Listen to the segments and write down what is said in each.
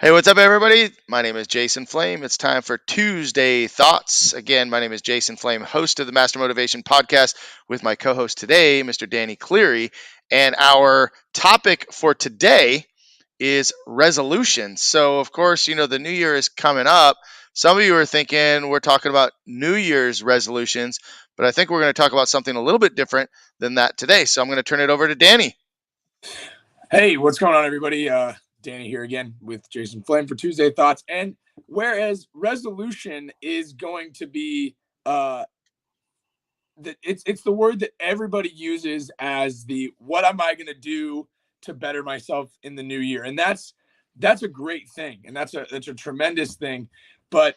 Hey, what's up, everybody? My name is Jason Flame. It's time for Tuesday Thoughts. Again, my name is Jason Flame, host of the Master Motivation Podcast, with my co host today, Mr. Danny Cleary. And our topic for today is resolution. So, of course, the new year is coming up. Some of you are thinking we're talking about New Year's resolutions, but I think we're going to talk about something a little bit different than that today. So, I'm going to turn it over to Danny. Hey, what's going on, everybody? Danny here again with Jason Flame for Tuesday Thoughts. And whereas resolution is going to be it's the word that everybody uses as the what am I going to do to better myself in the new year, and that's a great thing, and that's a tremendous thing. But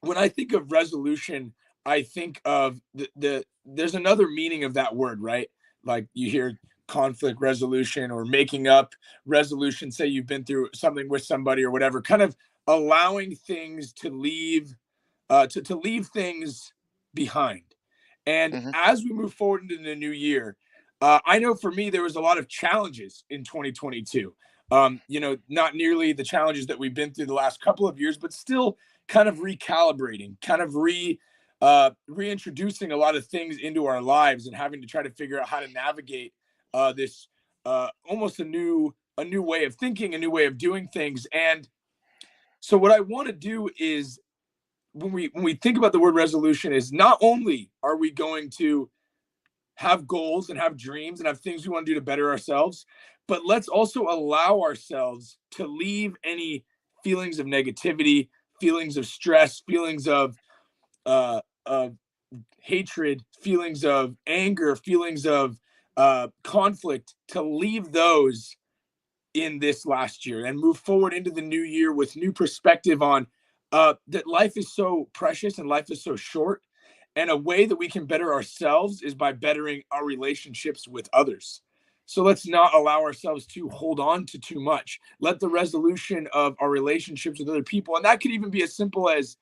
when I think of resolution, I think of the there's another meaning of that word, right? Like you hear conflict resolution or making up resolution, say you've been through something with somebody or whatever, kind of allowing things to leave to leave things behind. And Hmm. as we move forward into the new year, I know for me there was a lot of challenges in 2022. Not nearly the challenges that we've been through the last couple of years, but still kind of recalibrating, kind of reintroducing a lot of things into our lives and having to try to figure out how to navigate this almost a new way of thinking, a new way of doing things. And so what I want to do is when we think about the word resolution is not only are we going to have goals and have dreams and have things we want to do to better ourselves, but let's also allow ourselves to leave any feelings of negativity, feelings of stress, feelings of hatred, feelings of anger, feelings of conflict, to leave those in this last year and move forward into the new year with new perspective on that life is so precious and life is so short. And a way that we can better ourselves is by bettering our relationships with others. So let's not allow ourselves to hold on to too much. Let the resolution of our relationships with other people, and that could even be as simple as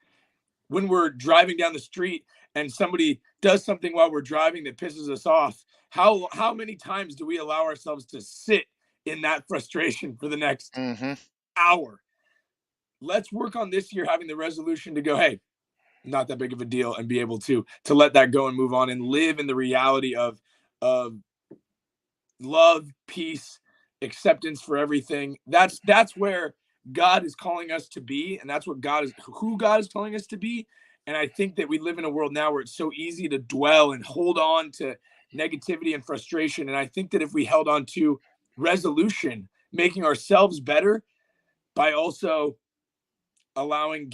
when we're driving down the street and somebody does something while we're driving that pisses us off. How many times do we allow ourselves to sit in that frustration for the next Hmm. hour? Let's work on this year having the resolution to go, hey, not that big of a deal, and be able to let that go and move on and live in the reality of love, peace, acceptance for everything. That's where God is calling us to be, and that's what God is who God is calling us to be. And I think that we live in a world now where it's so easy to dwell and hold on to negativity and frustration. And I think that if we held on to resolution, making ourselves better by also allowing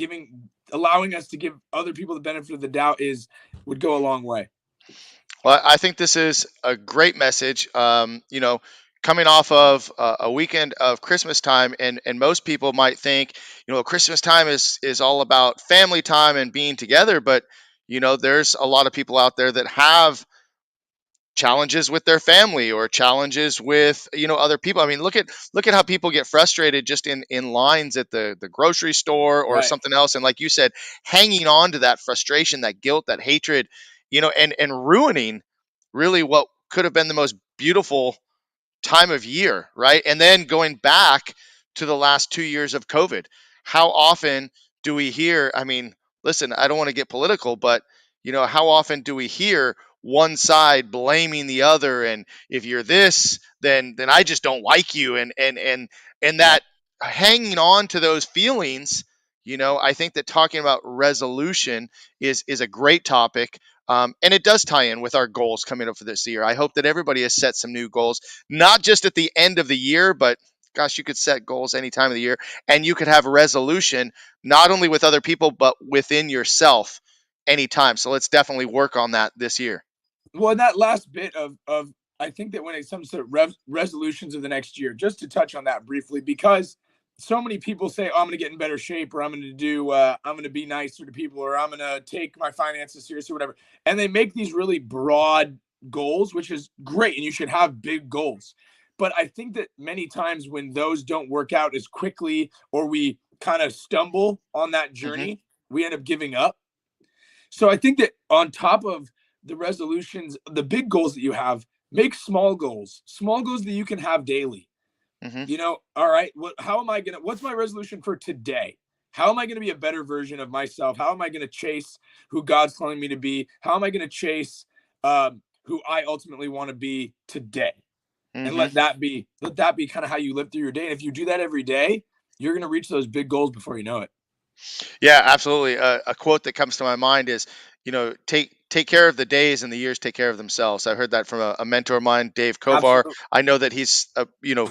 us to give other people the benefit of the doubt is would go a long way. Well, I think this is a great message. Coming off of a weekend of Christmas time, and most people might think, Christmas time is all about family time and being together. But there's a lot of people out there that have challenges with their family or challenges with other people. I mean, look at how people get frustrated just in lines at the grocery store or Right. something else, and like you said, hanging on to that frustration, that guilt, that hatred, and ruining really what could have been the most beautiful time of year, right? And then going back to the last 2 years of COVID, how often do we hear? I mean, listen, I don't want to get political, but how often do we hear one side blaming the other, and if you're this, then I just don't like you, and Yeah. that hanging on to those feelings. I think that talking about resolution is a great topic. And it does tie in with our goals coming up for this year. I hope that everybody has set some new goals, not just at the end of the year, but gosh, you could set goals any time of the year, and you could have a resolution not only with other people but within yourself anytime. So let's definitely work on that this year. Well, in that last bit of I think that when it comes to resolutions of the next year, just to touch on that briefly, because so many people say, "Oh, I'm going to get in better shape," or I'm going to be nicer to people," or "I'm going to take my finances seriously," or whatever, and they make these really broad goals, which is great, and you should have big goals. But I think that many times when those don't work out as quickly, or we kind of stumble on that Hmm. journey, we end up giving up. So I think that on top of the resolutions, the big goals that you have, make small goals that you can have daily. Mm-hmm. All right, what's my resolution for today? How am I going to be a better version of myself? How am I going to chase who God's calling me to be? How am I going to chase who I ultimately want to be today? And Mm-hmm. let that be kind of how you live through your day. And if you do that every day, you're going to reach those big goals before you know it. Yeah, absolutely. A quote that comes to my mind is, take care of the days and the years take care of themselves. I heard that from a mentor of mine, Dave Kovar. Absolutely. I know that he's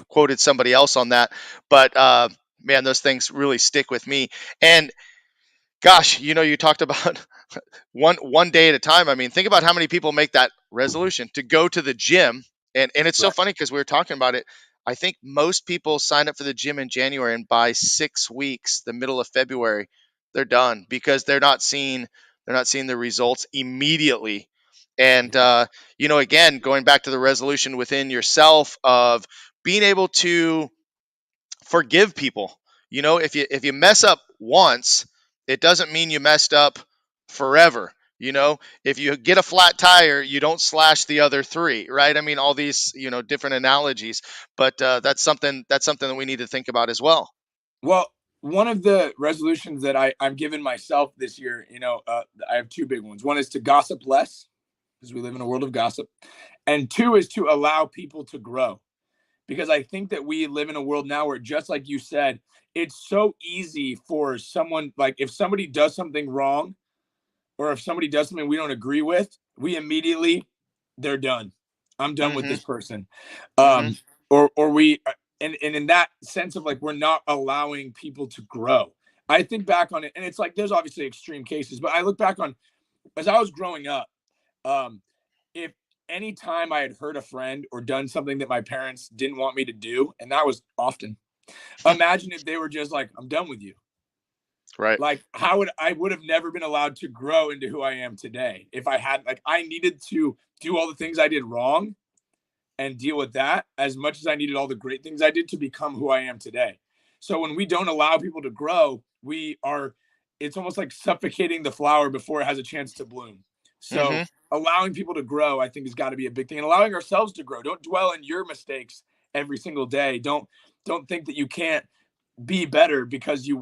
quoted somebody else on that, but man, those things really stick with me. And gosh, you talked about one day at a time. I mean, think about how many people make that resolution to go to the gym. And it's so Right. funny because we were talking about it. I think most people sign up for the gym in January, and by 6 weeks, the middle of February, they're done because they're not seeing the results immediately. And again, going back to the resolution within yourself of being able to forgive people. If you mess up once, it doesn't mean you messed up forever. If you get a flat tire, you don't slash the other three, right? I mean, all these different analogies, but that's something that we need to think about as well. Well, one of the resolutions that I've given myself this year, I have two big ones. One is to gossip less, because we live in a world of gossip. And two is to allow people to grow. Because I think that we live in a world now where, just like you said, it's so easy for someone, like if somebody does something wrong, or if somebody does something we don't agree with, we immediately, they're done. I'm done with Mm-hmm. this person. Mm-hmm. Or we, and in that sense of like, we're not allowing people to grow. I think back on it, and it's like, there's obviously extreme cases, but I look back on, as I was growing up, um, if any time I had hurt a friend or done something that my parents didn't want me to do, and that was often, imagine if they were just like, I'm done with you. Right. Like, I would have never been allowed to grow into who I am today if I had, like, I needed to do all the things I did wrong and deal with that as much as I needed all the great things I did to become who I am today. So when we don't allow people to grow, it's almost like suffocating the flower before it has a chance to bloom. Mm-hmm. So allowing people to grow, I think, has got to be a big thing, and allowing ourselves to grow. Don't dwell in your mistakes every single day. Don't think that you can't be better because you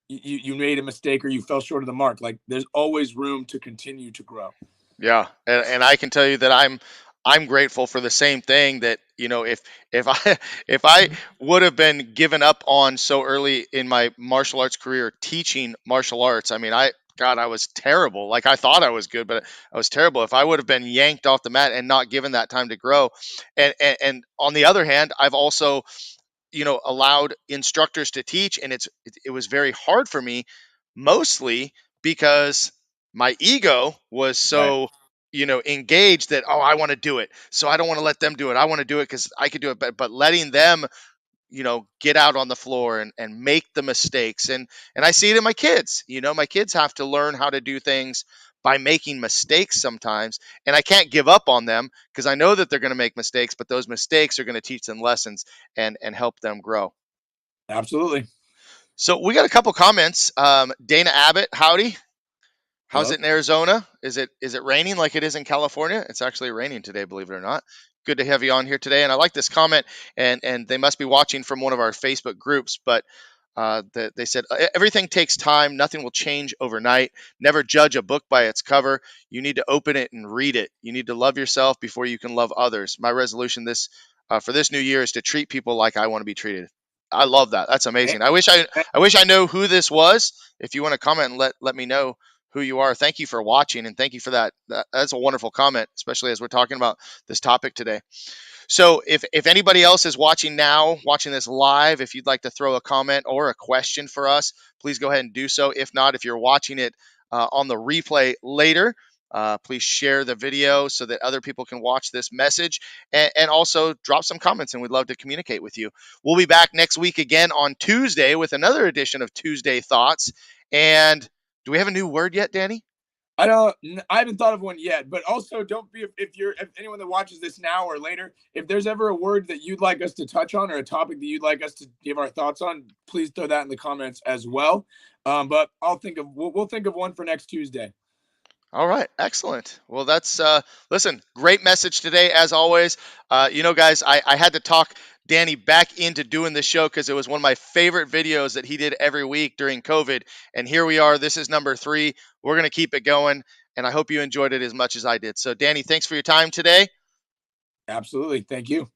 made a mistake or you fell short of the mark. Like, there's always room to continue to grow. Yeah, and I can tell you that I'm grateful for the same thing that if I if I would have been given up on so early in my martial arts career teaching martial arts. I mean, I was terrible. Like, I thought I was good, but I was terrible. If I would have been yanked off the mat and not given that time to grow, and on the other hand, I've also allowed instructors to teach, and it was very hard for me, mostly because my ego was Right. so engaged that, oh, I want to do it, so I don't want to let them do it. I want to do it because I could do it, but letting them get out on the floor and make the mistakes. And I see it in my kids. My kids have to learn how to do things by making mistakes sometimes. And I can't give up on them because I know that they're going to make mistakes, but those mistakes are going to teach them lessons and help them grow. Absolutely. So we got a couple comments. Dana Abbott, howdy. How's Hello. it in Arizona? Is it raining like it is in California? It's actually raining today, believe it or not. Good to have you on here today. And I like this comment, and they must be watching from one of our Facebook groups, but they said everything takes time. Nothing will change overnight. Never judge a book by its cover. You need to open it and read it. You need to love yourself before you can love others. My resolution this for this new year is to treat people like I want to be treated. I love that. That's And, amazing. I wish I know who this was. If you want to comment and let me know who you are. Thank you for watching, and thank you for that. That's a wonderful comment, especially as we're talking about this topic today. So if anybody else is watching now, watching this live, if you'd like to throw a comment or a question for us, please go ahead and do so. If not, if you're watching it on the replay later, please share the video so that other people can watch this message, and also drop some comments, and we'd love to communicate with you. We'll be back next week again on Tuesday with another edition of Tuesday Thoughts. And do we have a new word yet, Danny? I haven't thought of one yet, but also don't be, if anyone that watches this now or later, if there's ever a word that you'd like us to touch on or a topic that you'd like us to give our thoughts on, please throw that in the comments as well. But we'll think of one for next Tuesday. All right, excellent. Well, listen, great message today as always. Guys, I had to talk Danny back into doing the show because it was one of my favorite videos that he did every week during COVID. And here we are. This is number 3. We're going to keep it going. And I hope you enjoyed it as much as I did. So, Danny, thanks for your time today. Absolutely. Thank you.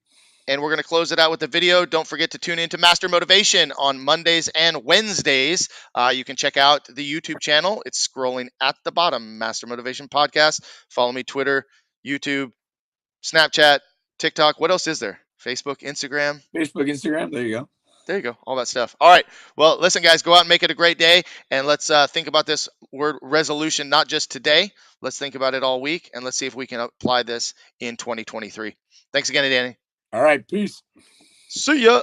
And we're going to close it out with the video. Don't forget to tune in to Master Motivation on Mondays and Wednesdays. You can check out the YouTube channel. It's scrolling at the bottom, Master Motivation Podcast. Follow me, Twitter, YouTube, Snapchat, TikTok. What else is there? Facebook, Instagram. Facebook, Instagram. There you go. There you go. All that stuff. All right. Well, listen, guys, go out and make it a great day. And let's think about this word resolution, not just today. Let's think about it all week. And let's see if we can apply this in 2023. Thanks again, Danny. All right. Peace. See ya.